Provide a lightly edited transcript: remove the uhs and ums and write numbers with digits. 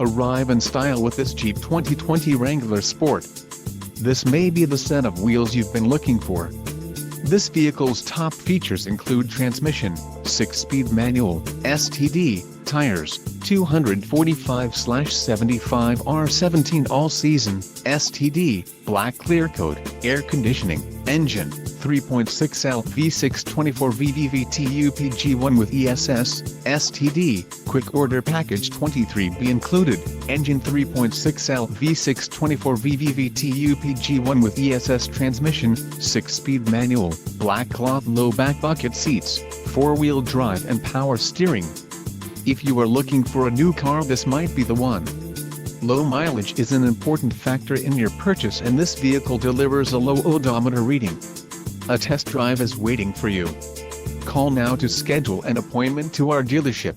Arrive in style with this Jeep 2020 Wrangler Sport. This may be the set of wheels you've been looking for. This vehicle's top features include transmission, 6-speed manual, STD, tires, 245/75 R17 all-season, STD, black clear coat, air conditioning, engine, 3.6L V6 24 VVVT UPG1 with ESS, STD, quick order package 23B included, engine 3.6L V6 24 VVVT UPG1 with ESS transmission, 6-speed manual, black cloth low back bucket seats, 4-wheel drive and power steering. If you are looking for a new car, this might be the one. Low mileage is an important factor in your purchase, and this vehicle delivers a low odometer reading. A test drive is waiting for you. Call now to schedule an appointment to our dealership.